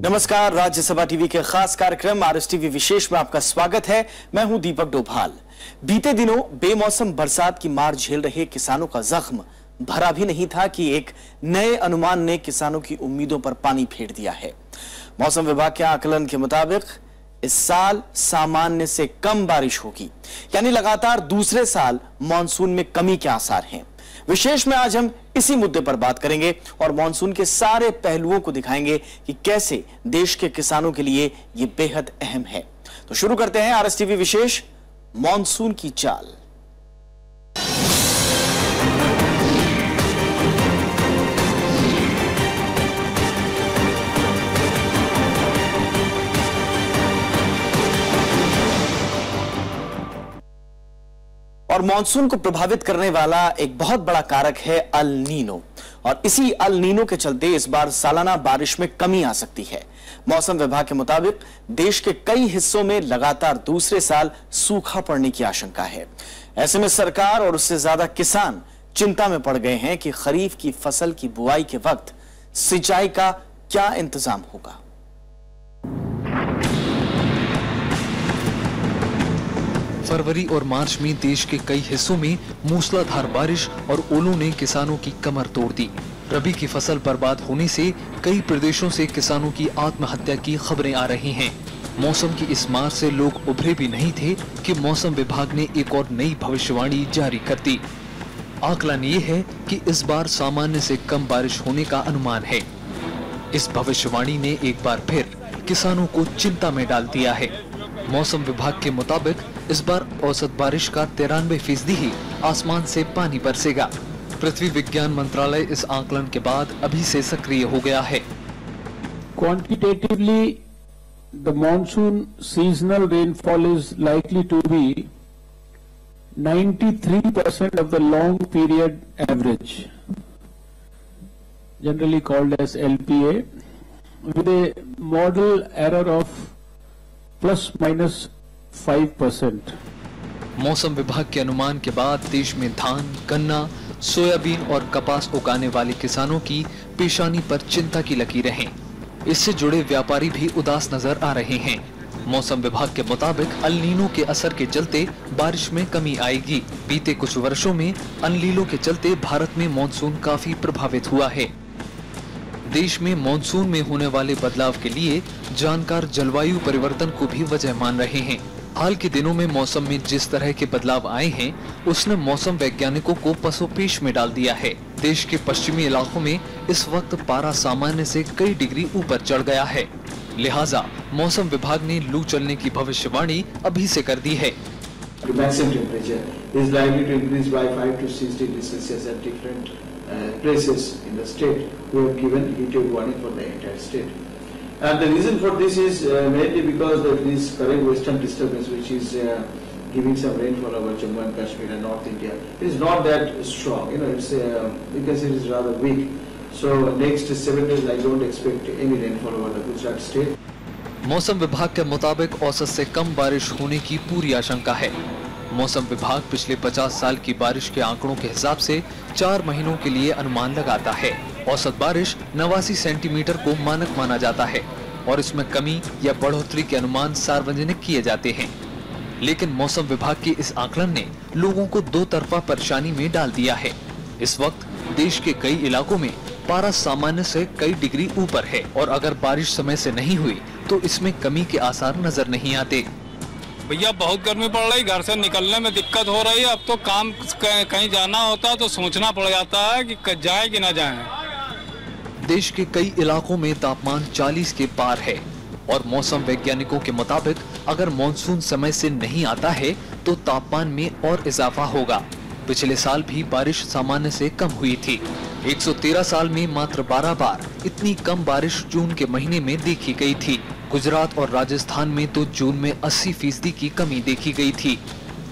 नमस्कार, राज्यसभा टीवी के खास कार्यक्रम आरएसटीवी विशेष में आपका स्वागत है। मैं हूं दीपक डोभाल। बीते दिनों बेमौसम बरसात की मार झेल रहे किसानों का जख्म भरा भी नहीं था कि एक नए अनुमान ने किसानों की उम्मीदों पर पानी फेर दिया है। मौसम विभाग के आकलन के मुताबिक इस साल सामान्य से कम बारिश होगी, यानी लगातार दूसरे साल मानसून में कमी के आसार हैं। विशेष में आज हम इसी मुद्दे पर बात करेंगे और मानसून के सारे पहलुओं को दिखाएंगे कि कैसे देश के किसानों के लिए यह बेहद अहम है। तो शुरू करते हैं आरएसटीवी विशेष मानसून की चाल। और मानसून को प्रभावित करने वाला एक बहुत बड़ा कारक है अल नीनो, और इसी अल नीनो के चलते इस बार सालाना बारिश में कमी आ सकती है। मौसम विभाग के मुताबिक देश के कई हिस्सों में लगातार दूसरे साल सूखा पड़ने की आशंका है। ऐसे में सरकार और उससे ज्यादा किसान चिंता में पड़ गए हैं कि खरीफ की फसल की बुआई के वक्त सिंचाई का क्या इंतजाम होगा। फरवरी और मार्च में देश के कई हिस्सों में मूसलाधार बारिश और ओलों ने किसानों की कमर तोड़ दी। रबी की फसल बर्बाद होने से कई प्रदेशों से किसानों की आत्महत्या की खबरें आ रही हैं। मौसम की इस मार से लोग उभरे भी नहीं थे कि मौसम विभाग ने एक और नई भविष्यवाणी जारी कर दी। आकलन ये है कि इस बार सामान्य से कम बारिश होने का अनुमान है। इस भविष्यवाणी ने एक बार फिर किसानों को चिंता में डाल दिया है। मौसम विभाग के मुताबिक इस बार औसत बारिश का 93% ही आसमान से पानी बरसेगा। पृथ्वी विज्ञान मंत्रालय इस आकलन के बाद अभी से सक्रिय हो गया है। Quantitatively, the monsoon seasonal rainfall is likely to be 93% of the long period average, generally called as LPA, with a model error of ±5%। मौसम विभाग के अनुमान के बाद देश में धान, गन्ना, सोयाबीन और कपास उगाने वाले किसानों की पेशानी पर चिंता की लकीरें हैं। इससे जुड़े व्यापारी भी उदास नजर आ रहे हैं। मौसम विभाग के मुताबिक अल नीनो के असर के चलते बारिश में कमी आएगी। बीते कुछ वर्षों में अल नीनो के चलते भारत में मानसून काफी प्रभावित हुआ है। देश में मानसून में होने वाले बदलाव के लिए जानकार जलवायु परिवर्तन को भी वजह मान रहे हैं। हाल के दिनों में मौसम में जिस तरह के बदलाव आए हैं, उसने मौसम वैज्ञानिकों को पसोपेश में डाल दिया है। देश के पश्चिमी इलाकों में इस वक्त पारा सामान्य से कई डिग्री ऊपर चढ़ गया है। लिहाजा मौसम विभाग ने लू चलने की भविष्यवाणी अभी से कर दी है। places in the state who have given heat wave warning for the entire state, and the reason for this is mainly because of this current western disturbance, which is giving some rainfall over Jammu and Kashmir and North India. It is not that strong, it's you can say it is rather weak. So next 7 days I don't expect any rainfall over the Gujarat state. मौसम विभाग के मुताबिक औसत से कम बारिश होने की पूरी आशंका है। मौसम विभाग पिछले 50 साल की बारिश के आंकड़ों के हिसाब से 4 महीनों के लिए अनुमान लगाता है। औसत बारिश 89 सेंटीमीटर को मानक माना जाता है और इसमें कमी या बढ़ोतरी के अनुमान सार्वजनिक किए जाते हैं। लेकिन मौसम विभाग के इस आकलन ने लोगों को दो तरफा परेशानी में डाल दिया है। इस वक्त देश के कई इलाकों में पारा सामान्य से कई डिग्री ऊपर है और अगर बारिश समय से नहीं हुई तो इसमें कमी के आसार नजर नहीं आते। भैया बहुत गर्मी पड़ रही, घर से निकलने में दिक्कत हो रही है। अब तो काम कहीं जाना होता है तो सोचना पड़ जाता है कि जाए कि ना जाए। देश के कई इलाकों में तापमान 40 के पार है और मौसम वैज्ञानिकों के मुताबिक अगर मानसून समय से नहीं आता है तो तापमान में और इजाफा होगा। पिछले साल भी बारिश सामान्य से कम हुई थी। 113 साल में मात्र 12 बार इतनी कम बारिश जून के महीने में देखी गई थी। गुजरात और राजस्थान में तो जून में 80% की कमी देखी गई थी।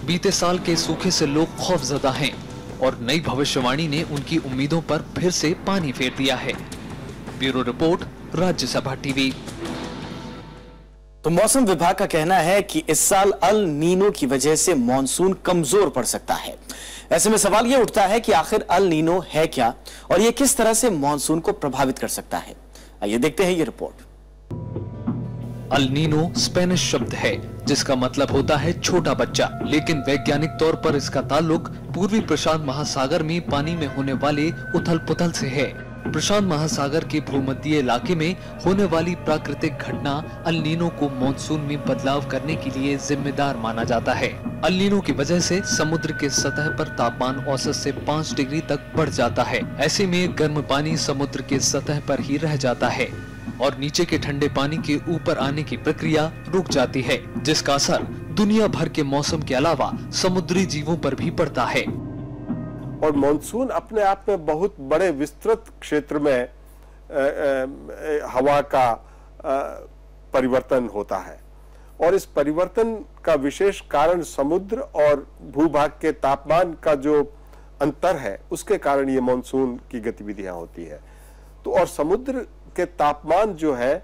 बीते साल के सूखे से लोग खौफजदा हैं और नई भविष्यवाणी ने उनकी उम्मीदों पर फिर से पानी फेर दिया है। Bureau report, Rajya Sabha TV. तो मौसम विभाग का कहना है कि इस साल अल नीनो की वजह से मानसून कमजोर पड़ सकता है। ऐसे में सवाल यह उठता है कि आखिर अल नीनो है क्या और यह किस तरह से मानसून को प्रभावित कर सकता है। आइए देखते हैं ये रिपोर्ट। अल नीनो स्पेनिश शब्द है जिसका मतलब होता है छोटा बच्चा, लेकिन वैज्ञानिक तौर पर इसका ताल्लुक पूर्वी प्रशांत महासागर में पानी में होने वाले उथल पुथल से है। प्रशांत महासागर के भूमध्य इलाके में होने वाली प्राकृतिक घटना अल नीनो को मॉनसून में बदलाव करने के लिए जिम्मेदार माना जाता है। अल नीनो की वजह से समुद्र के सतह पर तापमान औसत से 5 डिग्री तक बढ़ जाता है। ऐसे में गर्म पानी समुद्र के सतह पर ही रह जाता है और नीचे के ठंडे पानी के ऊपर आने की प्रक्रिया रुक जाती है, जिसका असर दुनिया भर के मौसम के अलावा समुद्री जीवों पर भी पड़ता है। और मॉनसून अपने आप में बहुत बड़े विस्तृत क्षेत्र में हवा का परिवर्तन होता है और इस परिवर्तन का विशेष कारण समुद्र और भूभाग के तापमान का जो अंतर है उसके कारण ये मॉनसून की गतिविधियां होती है। तो और समुद्र के तापमान जो है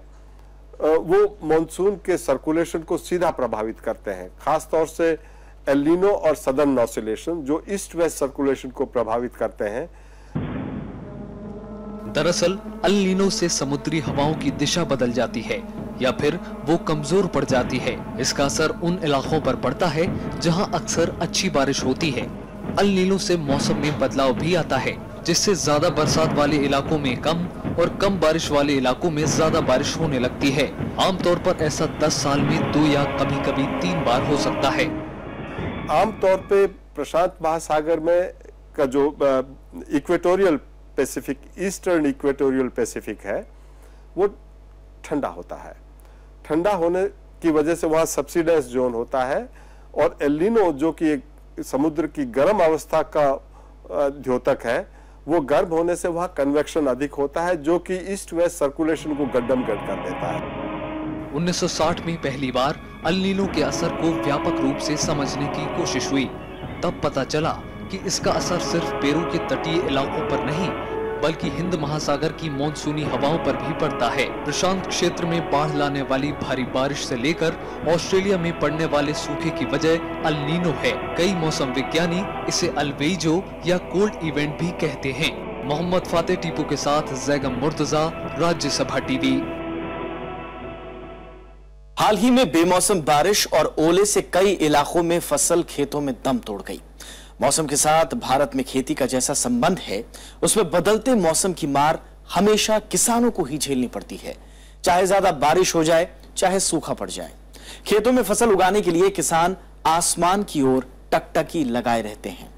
वो मॉनसून के सर्कुलेशन को सीधा प्रभावित करते हैं, खास तौर से एल नीनो और सदर्न ऑसिलेशन जो ईस्ट वेस्ट सर्कुलेशन को प्रभावित करते हैं। दरअसल अल नीनो से समुद्री हवाओं की दिशा बदल जाती है या फिर वो कमजोर पड़ जाती है। इसका असर उन इलाकों पर पड़ता है जहां अक्सर अच्छी बारिश होती है। अल नीनो से मौसम में बदलाव भी आता है, जिससे ज्यादा बरसात वाले इलाकों में कम और कम बारिश वाले इलाकों में ज्यादा बारिश होने लगती है। आमतौर पर ऐसा 10 साल में 2 या कभी-कभी 3 बार हो सकता है। आमतौर पे प्रशांत महासागर में का जो equatorial Pacific, eastern equatorial Pacific है वो ठंडा होता है। ठंडा होने की वजह से वहाँ सबसिडाइज जोन होता है और एल नीनो जो कि एक समुद्र की गर्म अवस्था का द्योतक है वो गर्म होने से वहाँ कन्वेक्शन अधिक होता है जो कि ईस्ट वेस्ट सर्कुलेशन को गड्डमगड्ड कर देता है। 1960 में पहली बार अल नीनो के असर को व्यापक रूप से समझने की कोशिश हुई। तब पता चला कि इसका असर सिर्फ पेरू के तटीय इलाकों पर नहीं बल्कि हिंद महासागर की मानसूनी हवाओं पर भी पड़ता है। प्रशांत क्षेत्र में बाढ़ लाने वाली भारी बारिश से लेकर ऑस्ट्रेलिया में पड़ने वाले सूखे की वजह अल नीनो है। कई मौसम विज्ञानी इसे अलवेइजो या कोल्ड इवेंट भी कहते हैं। मोहम्मद फातेह टीपू के साथ जैगम मुर्तजा, राज्यसभा टीवी। हाल ही में बेमौसम बारिश और ओले से कई इलाकों में फसल खेतों में दम तोड़ गई। मौसम के साथ भारत में खेती का जैसा संबंध है उसमें बदलते मौसम की मार हमेशा किसानों को ही झेलनी पड़ती है, चाहे ज्यादा बारिश हो जाए चाहे सूखा पड़ जाए। खेतों में फसल उगाने के लिए किसान आसमान की ओर टकटकी लगाए रहते हैं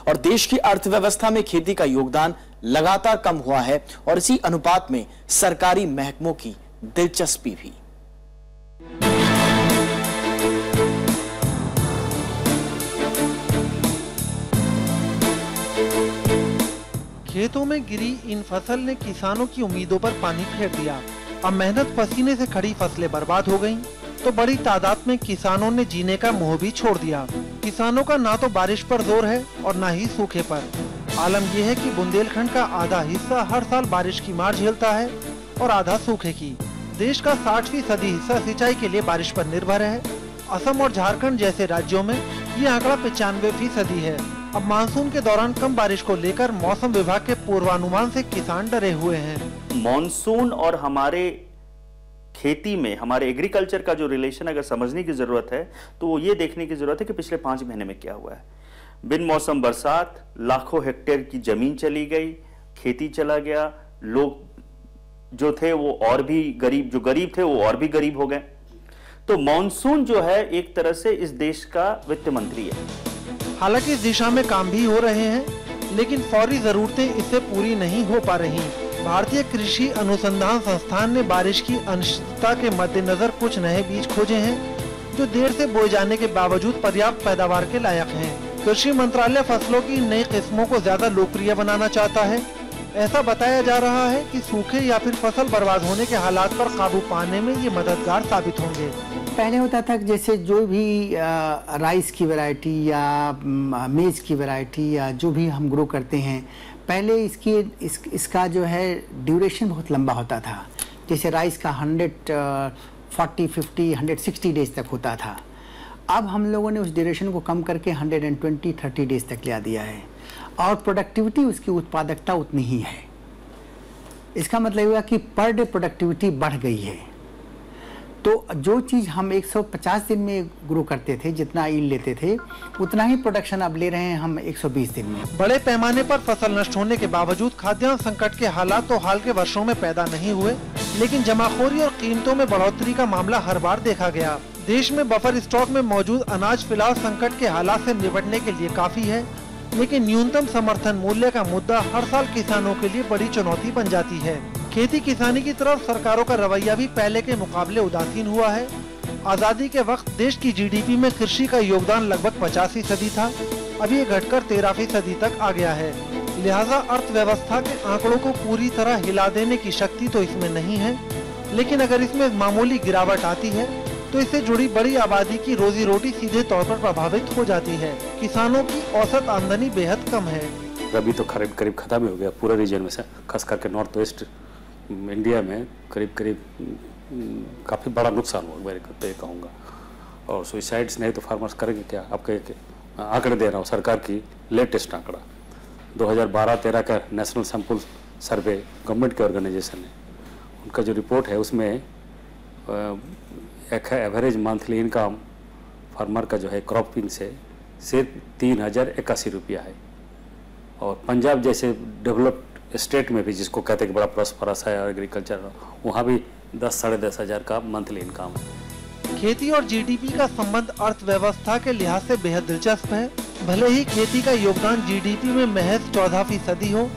और देश की अर्थव्यवस्था में खेती का योगदान लगातार कम हुआ है और इसी अनुपात में सरकारी महकमों की दिलचस्पी भी। खेतों में गिरी इन फसल ने किसानों की उम्मीदों पर पानी फेर दिया। अब मेहनत पसीने से खड़ी फसलें बर्बाद हो गईं, तो बड़ी तादाद में किसानों ने जीने का मोह भी छोड़ दिया। किसानों का ना तो बारिश पर जोर है और ना ही सूखे पर। आलम यह है कि बुंदेलखंड का आधा हिस्सा हर साल बारिश की मार झेलता है और आधा सूखे की। देश का 60% हिस्सा सिंचाई के लिए बारिश पर निर्भर है। असम और झारखंड जैसे राज्यों में ये आंकड़ा 95% है। अब मानसून के दौरान कम बारिश को लेकर मौसम विभाग के पूर्वानुमान से किसान डरे हुए हैं। मॉनसून और हमारे खेती में, हमारे एग्रीकल्चर का जो रिलेशन अगर समझने की जरूरत है तो वो ये देखने की जरूरत है कि पिछले 5 महीने में क्या हुआ है। बिन मौसम बरसात, लाखों हेक्टेयर की जमीन चली गई, खेती चला गया, लोग जो थे वो और भी गरीब, जो गरीब थे वो और भी गरीब हो गए। तो मॉनसून जो है एक तरह से इस देश का वित्त मंत्री है। हालांकि इस दिशा में काम भी हो रहे हैं, लेकिन फौरी जरूरतें इससे पूरी नहीं हो पा रही। भारतीय कृषि अनुसंधान संस्थान ने बारिश की अनिश्चितता के मद्देनजर कुछ नए बीज खोजे हैं जो देर से बोए जाने के बावजूद पर्याप्त पैदावार के लायक हैं। कृषि मंत्रालय फसलों की नई किस्मों को ज्यादा लोकप्रिय बनाना चाहता है। ऐसा बताया जा रहा है कि सूखे या फिर फसल बर्बाद होने के हालात पर काबू पाने में ये मददगार साबित होंगे। पहले होता था कि जैसे जो भी राइस की वैरायटी या मेज की वैरायटी या जो भी हम ग्रो करते हैं, पहले इसका जो है ड्यूरेशन बहुत लंबा होता था। जैसे राइस का 140, 50, 160 डेज तक होता था। अब हम लोगों ने उस ड्यूरेशन को कम करके 120, 30 डेज तक ले दिया है और प्रोडक्टिविटी, उसकी उत्पादकता उतनी ही है। इसका मतलब हुआ कि पर डे प्रोडक्टिविटी बढ़ गई है। तो जो चीज़ हम 150 दिन में ग्रो करते थे, जितना ईल्ड लेते थे, उतना ही प्रोडक्शन अब ले रहे हैं हम 120 दिन में। बड़े पैमाने पर फसल नष्ट होने के बावजूद खाद्यान्न संकट के हालात तो हाल के वर्षों में पैदा नहीं हुए, लेकिन जमाखोरी और कीमतों में बढ़ोतरी का मामला हर बार देखा गया। देश में बफर स्टॉक में मौजूद अनाज फिलहाल संकट के हालात से निपटने के लिए काफी है, लेकिन न्यूनतम समर्थन मूल्य का मुद्दा हर साल किसानों के लिए बड़ी चुनौती बन जाती है। खेती किसानी की तरफ सरकारों का रवैया भी पहले के मुकाबले उदासीन हुआ है। आजादी के वक्त देश की जीडीपी में कृषि का योगदान लगभग 85% था, अब ये घटकर 13% तक आ गया है। लिहाजा अर्थव्यवस्था के आंकड़ों को पूरी तरह हिला देने की शक्ति तो इसमें नहीं है, लेकिन अगर इसमें मामूली गिरावट आती है तो इससे जुड़ी बड़ी आबादी की रोजी रोटी सीधे तौर पर प्रभावित हो जाती है। किसानों की औसत आमदनी बेहद कम है। रबी तो करीब खत्म ही हो गया पूरे रीजन में से, खास करके नॉर्थ वेस्ट इंडिया में करीब काफ़ी बड़ा नुकसान हुआ मैं तो ये कहूँगा। और सुइसाइड्स नहीं तो फार्मर्स करेंगे क्या? आपके आंकड़े दे रहा हूँ, सरकार की लेटेस्ट आंकड़ा 2012-13 का नेशनल सैंपल सर्वे गवर्नमेंट के ऑर्गेनाइजेशन है, उनका जो रिपोर्ट है उसमें एक एवरेज मंथली इनकम फार्मर का जो है क्रॉपिंग से सिर्फ 3081 रुपया है। और पंजाब जैसे डेवलप्ड स्टेट में भी, जिसको कहते हैं कि बड़ा प्रॉस्परस है एग्रीकल्चर, वहाँ भी 10-10.5 हज़ार का मंथली इनकम है। खेती और जीडीपी का संबंध अर्थव्यवस्था के लिहाज से बेहद दिलचस्प है। भले ही खेती का योगदान जीडीपी में महज 14% हो,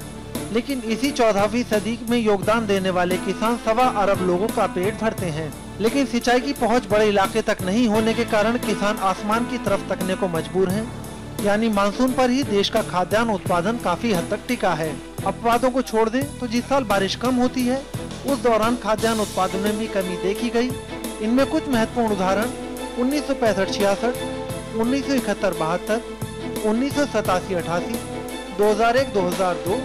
लेकिन इसी 14% में योगदान देने वाले किसान 1.25 अरब लोगों का पेट भरते हैं। लेकिन सिंचाई की पहुंच बड़े इलाके तक नहीं होने के कारण किसान आसमान की तरफ तकने को मजबूर हैं। यानी मानसून पर ही देश का खाद्यान्न उत्पादन काफी हद तक टिका है। अपवादों को छोड़ दें तो जिस साल बारिश कम होती है उस दौरान खाद्यान्न उत्पादन में भी कमी देखी गई। इनमें कुछ महत्वपूर्ण उदाहरण 1965-66, 1971-72, 1987-88, 2001-2002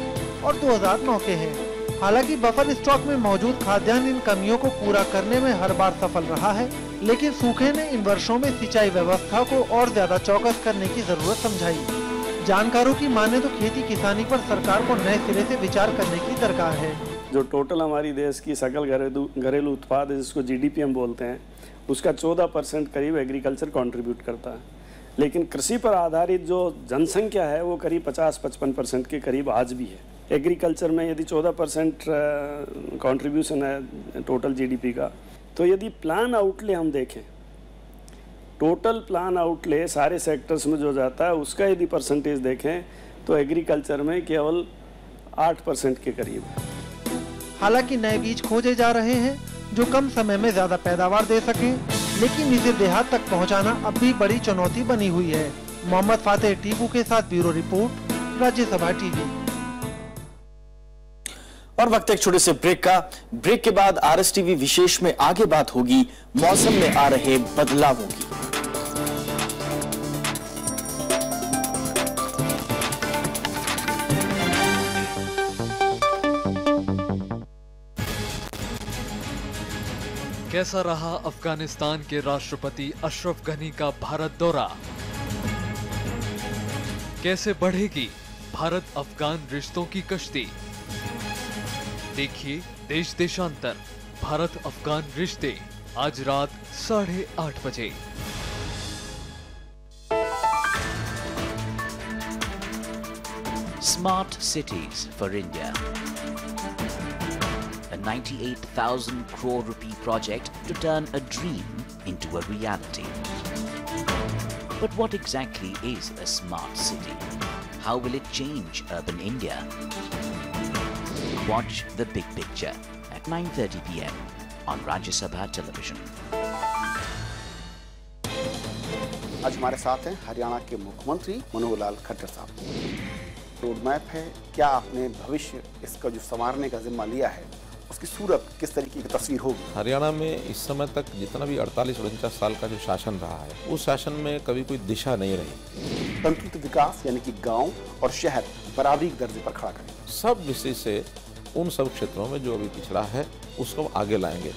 और 2009 के हैं। हालांकि बफर स्टॉक में मौजूद खाद्यान्न इन कमियों को पूरा करने में हर बार सफल रहा है, लेकिन सूखे ने इन वर्षों में सिंचाई व्यवस्था को और ज्यादा चौकस करने की जरूरत समझाई। जानकारों की माने तो खेती किसानी पर सरकार को नए सिरे से विचार करने की दरकार है। जो टोटल हमारी देश की सकल घरेलू उत्पाद है, जिसको जीडीपी हम बोलते हैं, उसका 14% करीब एग्रीकल्चर कंट्रीब्यूट करता है। लेकिन कृषि पर आधारित जो जनसंख्या है वो करीब 50-55% के करीब आज भी है। एग्रीकल्चर में यदि 14% कंट्रीब्यूशन है टोटल जीडीपी का, तो यदि प्लान आउटले हम देखें, टोटल प्लान आउटले सारे सेक्टर्स में जो जाता है उसका यदि परसेंटेज देखें तो एग्रीकल्चर में केवल 8% के करीब है। हालांकि नए बीज खोजे जा रहे हैं जो कम समय में ज्यादा पैदावार दे सकें, लेकिन इसे देहात तक पहुंचाना अब भी बड़ी चुनौती बनी हुई है। मोहम्मद फातेह टीपू के साथ ब्यूरो रिपोर्ट, राज्यसभा टीवी। और वक्त एक छोटे से ब्रेक का। ब्रेक के बाद RSTV विशेष में आगे बात होगी मौसम में आ रहे बदलावों की। कैसा रहा अफगानिस्तान के राष्ट्रपति अशरफ गनी का भारत दौरा? कैसे बढ़ेगी भारत अफगान रिश्तों की कश्ती? देखिए देश देशांतर भारत अफगान रिश्ते आज रात 8:30 बजे। Smart Cities for India, a 98,000 crore rupee project to turn a dream into a reality. But what exactly is a smart city? How will it change urban India? Watch the big picture at 9:30 p.m. on Rajya Sabha television. आज हमारे साथ हैं हरियाणा के मुख्यमंत्री मनोहर लाल खट्टर साहब। Road map है, क्या आपने भविष्य इसका जो संवारने का जिम्मा लिया है उसकी सूरत किस तरीके की तस्वीर होगी? हरियाणा में इस समय तक जितना भी 48-49 साल का जो शासन रहा है, उस शासन में कभी कोई दिशा नहीं रही। तंत्रित विकास यानी कि गांव और शहर बराबरी के दर्जे पर खड़ा करें। सब विषय से उन सब क्षेत्रों में जो अभी पिछड़ा है उसको आगे लाएंगे।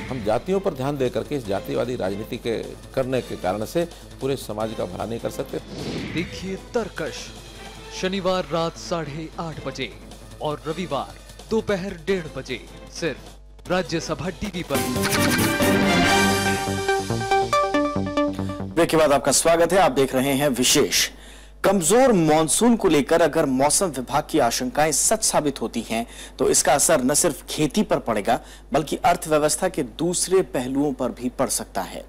हम जातियों पर ध्यान दे करके इस जातिवादी राजनीति के करने के कारण से पूरे समाज का भला नहीं कर सकते। देखिए तरकश शनिवार रात 8:30 बजे और रविवार दोपहर 1:30 बजे सिर्फ राज्यसभा टीवी पर। ब्रेक के बाद आपका स्वागत है। आप देख रहे हैं विशेष। कमजोर मॉनसून को लेकर अगर मौसम विभाग की आशंकाएं सच साबित होती हैं तो इसका असर न सिर्फ खेती पर पड़ेगा बल्कि अर्थव्यवस्था के दूसरे पहलुओं पर भी पड़ सकता है।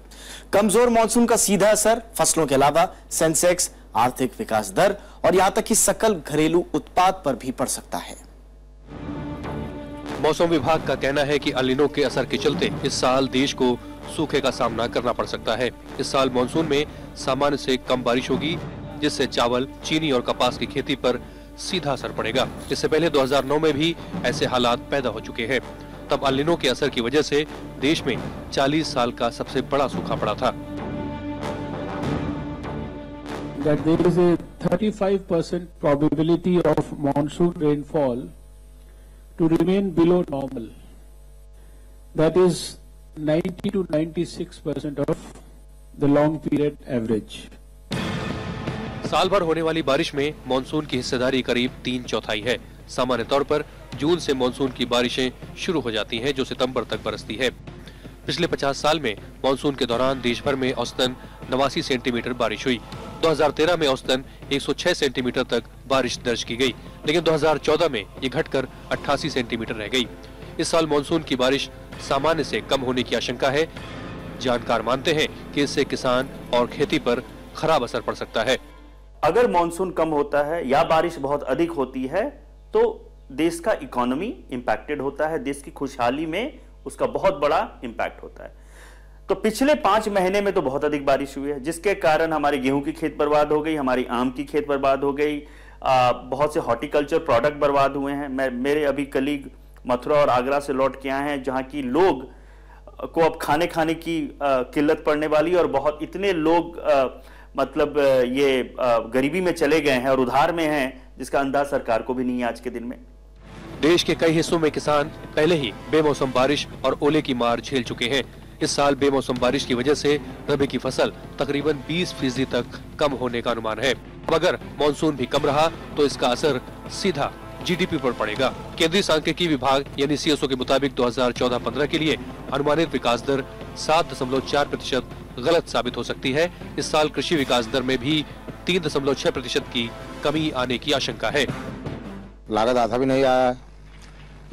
कमजोर मॉनसून का सीधा असर फसलों के अलावा सेंसेक्स, आर्थिक विकास दर और यहां तक कि सकल घरेलू उत्पाद पर भी पड़ सकता है। मौसम विभाग का कहना है कि अल नीनो के असर के चलते इस साल देश को सूखे का सामना करना पड़ सकता है। इस साल मॉनसून में सामान्य से कम बारिश होगी, जिससे चावल, चीनी और कपास की खेती पर सीधा असर पड़ेगा। इससे पहले 2009 में भी ऐसे हालात पैदा हो चुके हैं। तब अल नीनो के असर की वजह से देश में 40 साल का सबसे बड़ा सूखा पड़ा था। That there is a 35% probability of monsoon rainfall to remain below normal. That is 90 to 96% of the long period average. साल भर होने वाली बारिश में मॉनसून की हिस्सेदारी करीब 3/4 है। सामान्य तौर पर जून से मॉनसून की बारिशें शुरू हो जाती हैं, जो सितंबर तक बरसती है। पिछले 50 साल में मॉनसून के दौरान देश भर में औसतन 89 सेंटीमीटर बारिश हुई। 2013 में औसतन 106 सेंटीमीटर तक बारिश दर्ज की गई, लेकिन 2014 में ये घटकर 88 सेंटीमीटर रह गई। इस साल मॉनसून की बारिश सामान्य से कम होने की आशंका है। जानकार मानते हैं कि इससे किसान और खेती पर खराब असर पड़ सकता है। अगर मॉनसून कम होता है या बारिश बहुत अधिक होती है तो देश का इकोनॉमी इंपैक्टेड होता है, देश की खुशहाली में उसका बहुत बड़ा इंपैक्ट होता है। तो पिछले 5 महीने में तो बहुत अधिक बारिश हुई है, जिसके कारण हमारी गेहूं की खेत बर्बाद हो गई, हमारी आम की खेत बर्बाद हो गई, बहुत से हॉर्टिकल्चर प्रोडक्ट बर्बाद हुए हैं। मेरे अभी कलीग मथुरा और आगरा से लौट के आए हैं, जहां की लोग को अब खाने की किल्लत पड़ने वाली, और बहुत इतने लोग मतलब ये गरीबी में चले गए हैं और उधार में हैं, जिसका अंदाज सरकार को भी नहीं है आज के दिन में। देश के कई हिस्सों में किसान पहले ही बेमौसम बारिश और ओले की मार झेल चुके हैं। इस साल बेमौसम बारिश की वजह से रबी की फसल तकरीबन 20% तक कम होने का अनुमान है। अब अगर मानसून भी कम रहा तो इसका असर सीधा जीडीपी पर पड़ेगा। केंद्रीय सांख्यिकी विभाग यानी सीएसओ के मुताबिक 2014-15 के लिए अनुमानित विकास दर 7.4% गलत साबित हो सकती है। इस साल कृषि विकास दर में भी 3.6% की कमी आने की आशंका है। लागत आधा भी नहीं आया है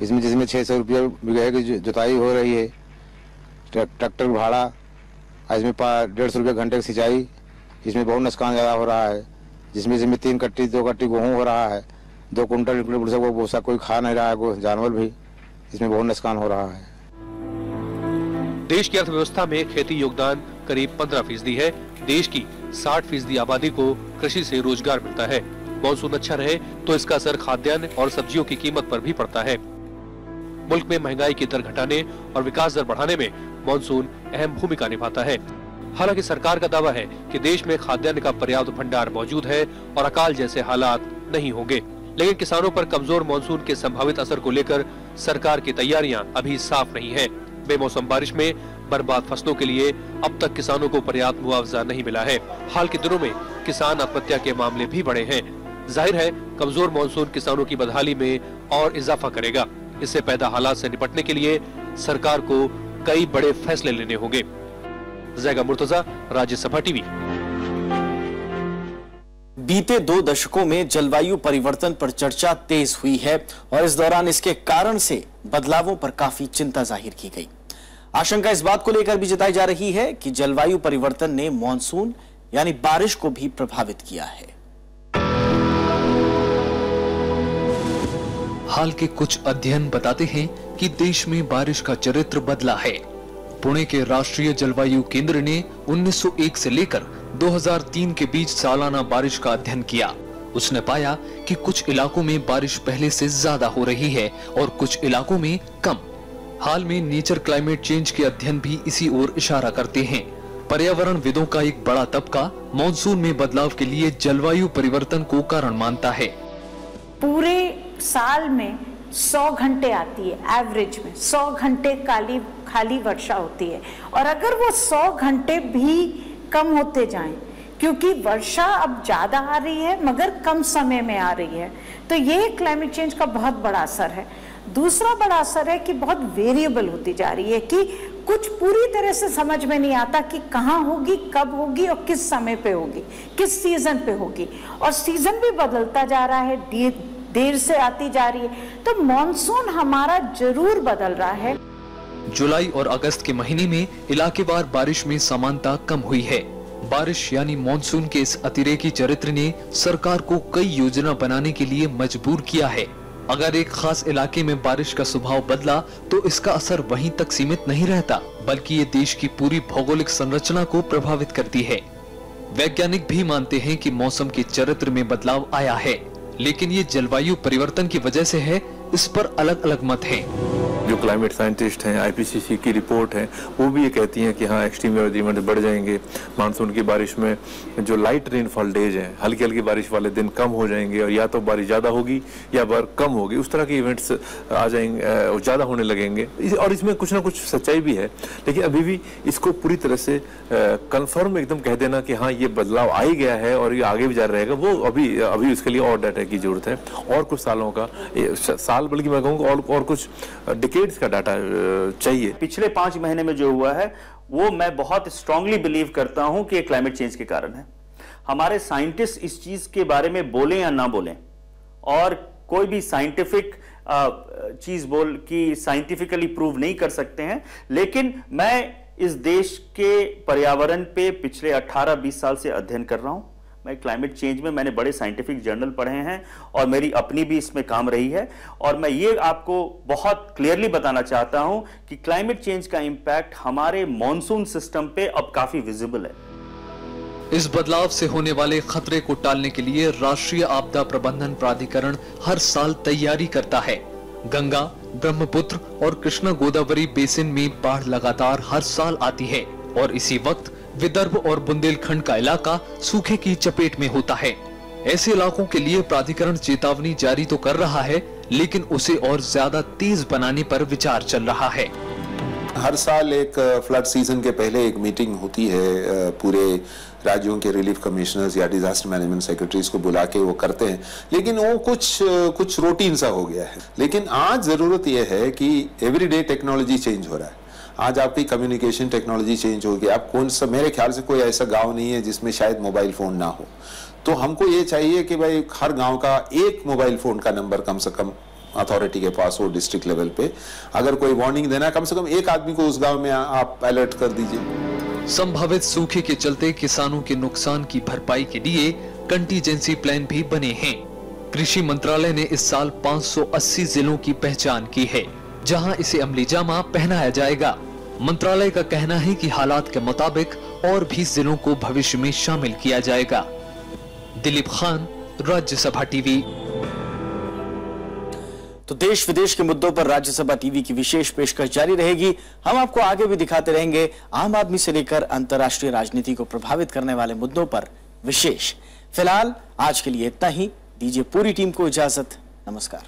इसमें, जिसमें 600 रुपये बीघे की जुताई हो रही है, ट्रैक्टर भाड़ा, इसमें 150 रुपये घंटे की सिंचाई, इसमें बहुत नुकसान ज्यादा हो रहा है। जिसमें 3 कट्टी 2 कट्टी गेहूँ हो रहा है, 2 कुंटल भूसा कोई खा नहीं रहा है, जानवर भी, इसमें बहुत नुकसान हो रहा है। देश की अर्थव्यवस्था में खेती योगदान करीब 15% है। देश की 60% आबादी को कृषि से रोजगार मिलता है। मॉनसून अच्छा रहे तो इसका असर खाद्यान्न और सब्जियों की कीमत पर भी पड़ता है। मुल्क में महंगाई की दर घटाने और विकास दर बढ़ाने में मॉनसून अहम भूमिका निभाता है। हालांकि सरकार का दावा है कि देश में खाद्यान्न का पर्याप्त भंडार मौजूद है और अकाल जैसे हालात नहीं होंगे, लेकिन किसानों पर कमजोर मॉनसून के संभावित असर को लेकर सरकार की तैयारियां अभी साफ नहीं है। बेमौसम बारिश में बर्बाद फसलों के लिए अब तक किसानों को पर्याप्त मुआवजा नहीं मिला है। हाल के दिनों में किसान आत्महत्या के मामले भी बढ़े हैं। जाहिर है कमजोर मॉनसून किसानों की बदहाली में और इजाफा करेगा। इससे पैदा हालात से निपटने के लिए सरकार को कई बड़े फैसले लेने होंगे। जैगा मुर्तजा, राज्यसभा टीवी। बीते 2 दशकों में जलवायु परिवर्तन पर चर्चा तेज हुई है और इस दौरान इसके कारण से बदलावों पर काफी चिंता जाहिर की गई। आशंका इस बात को लेकर भी जताई जा रही है कि जलवायु परिवर्तन ने मॉनसून यानी बारिश को भी प्रभावित किया है। हाल के कुछ अध्ययन बताते हैं कि देश में बारिश का चरित्र बदला है। पुणे के राष्ट्रीय जलवायु केंद्र ने 1901 से लेकर 2003 के बीच सालाना बारिश का अध्ययन किया। उसने पाया कि कुछ इलाकों में बारिश पहले से ज्यादा हो रही है और कुछ इलाकों में कम। हाल में नेचर क्लाइमेट चेंज के अध्ययन भी इसी ओर इशारा करते हैं। पर्यावरण विदों का एक बड़ा तबका मॉनसून में बदलाव के लिए जलवायु परिवर्तन को कारण मानता है। पूरे साल में 100 घंटे आती है, एवरेज में 100 घंटे खाली वर्षा होती है, और अगर वो 100 घंटे भी कम होते जाएं, क्योंकि वर्षा अब ज्यादा आ रही है मगर कम समय में आ रही है, तो ये क्लाइमेट चेंज का बहुत बड़ा असर है। दूसरा बड़ा असर है कि बहुत वेरिएबल होती जा रही है, कि कुछ पूरी तरह से समझ में नहीं आता कि कहाँ होगी, कब होगी और किस समय पे होगी, किस सीजन पे होगी, और सीजन भी बदलता जा रहा है, देर से आती जा रही है। तो मॉनसून हमारा जरूर बदल रहा है। जुलाई और अगस्त के महीने में इलाकेवार बारिश में समानता कम हुई है। बारिश यानी मॉनसून के इस अतिरेकी चरित्र ने सरकार को कई योजना बनाने के लिए मजबूर किया है। अगर एक खास इलाके में बारिश का स्वभाव बदला तो इसका असर वहीं तक सीमित नहीं रहता, बल्कि ये देश की पूरी भौगोलिक संरचना को प्रभावित करती है। वैज्ञानिक भी मानते हैं कि मौसम के चरित्र में बदलाव आया है, लेकिन ये जलवायु परिवर्तन की वजह से है, इस पर अलग अलग मत हैं। जो क्लाइमेट साइंटिस्ट हैं, आईपीसीसी की रिपोर्ट है, वो भी ये कहती हैं कि हाँ एक्सट्रीम वेदर इवेंट बढ़ जाएंगे। मानसून की बारिश में जो लाइट रेनफॉल डेज हैं, हल्की हल्की बारिश वाले दिन कम हो जाएंगे, और या तो बारिश ज़्यादा होगी या कम होगी, उस तरह के इवेंट्स आ जाएंगे, ज़्यादा होने लगेंगे। और इसमें कुछ ना कुछ सच्चाई भी है, लेकिन अभी भी इसको पूरी तरह से कन्फर्म एकदम कह देना कि हाँ ये बदलाव आ ही गया है और ये आगे भी जारी रहेगा, वो अभी उसके लिए और डाटा की जरूरत है, और कुछ सालों का, साल बल्कि मैं कहूँगा और कुछ डिकेड्स का डाटा चाहिए। पिछले 5 महीने में जो हुआ है वो मैं बहुत स्ट्रांगली बिलीव करता हूं कि क्लाइमेट चेंज के कारण है। हमारे साइंटिस्ट इस चीज के बारे में बोलें या ना बोलें, और कोई भी साइंटिफिक चीज बोल कि साइंटिफिकली प्रूव नहीं कर सकते हैं, लेकिन मैं इस देश के पर्यावरण पे पिछले 18-20 साल से अध्ययन कर रहा हूं। मैं क्लाइमेट चेंज में मैंने बड़े साइंटिफिक जर्नल पढ़े हैं और मेरी अपनी भी इसमें काम रही है, और मैं ये आपको बहुत क्लियरली बताना चाहता हूं कि क्लाइमेट चेंज का इंपैक्ट हमारे मॉनसून सिस्टम पे अब काफी विजिबल है। इस बदलाव से होने वाले खतरे को टालने के लिए राष्ट्रीय आपदा प्रबंधन प्राधिकरण हर साल तैयारी करता है। गंगा, ब्रह्मपुत्र और कृष्णा गोदावरी बेसिन में बाढ़ लगातार हर साल आती है, और इसी वक्त विदर्भ और बुंदेलखंड का इलाका सूखे की चपेट में होता है। ऐसे इलाकों के लिए प्राधिकरण चेतावनी जारी तो कर रहा है, लेकिन उसे और ज्यादा तेज बनाने पर विचार चल रहा है। हर साल एक फ्लड सीजन के पहले एक मीटिंग होती है, पूरे राज्यों के रिलीफ कमिश्नर्स या डिजास्टर मैनेजमेंट सेक्रेटरीज को बुला के वो करते हैं, लेकिन वो कुछ रूटीन सा हो गया है। लेकिन आज जरूरत यह है कि एवरीडे टेक्नोलॉजी चेंज हो रहा है। आज आपकी कम्युनिकेशन टेक्नोलॉजी चेंज हो गई। आप कौन सा, मेरे ख्याल से कोई ऐसा गांव नहीं है जिसमें शायद मोबाइल फोन ना हो। तो हमको ये चाहिए कि भाई हर गांव का एक मोबाइल फोन का नंबर कम से कम अथॉरिटी के पास हो, डिस्ट्रिक्ट लेवल पे। अगर कोई वार्निंग देना, कम से कम एक आदमी को उस गांव में आप अलर्ट कर दीजिए। संभावित सूखे के चलते किसानों के नुकसान की भरपाई के लिए कंटीजेंसी प्लान भी बने हैं। कृषि मंत्रालय ने इस साल 580 जिलों की पहचान की है, जहां इसे अमली जामा पहनाया जाएगा। मंत्रालय का कहना है कि हालात के मुताबिक और भी जिलों को भविष्य में शामिल किया जाएगा। दिलीप खान, राज्यसभा टीवी। तो देश विदेश के मुद्दों पर राज्यसभा टीवी की विशेष पेशकश जारी रहेगी। हम आपको आगे भी दिखाते रहेंगे आम आदमी से लेकर अंतर्राष्ट्रीय राजनीति को प्रभावित करने वाले मुद्दों पर विशेष। फिलहाल आज के लिए इतना ही। दीजिए पूरी टीम को इजाजत। नमस्कार।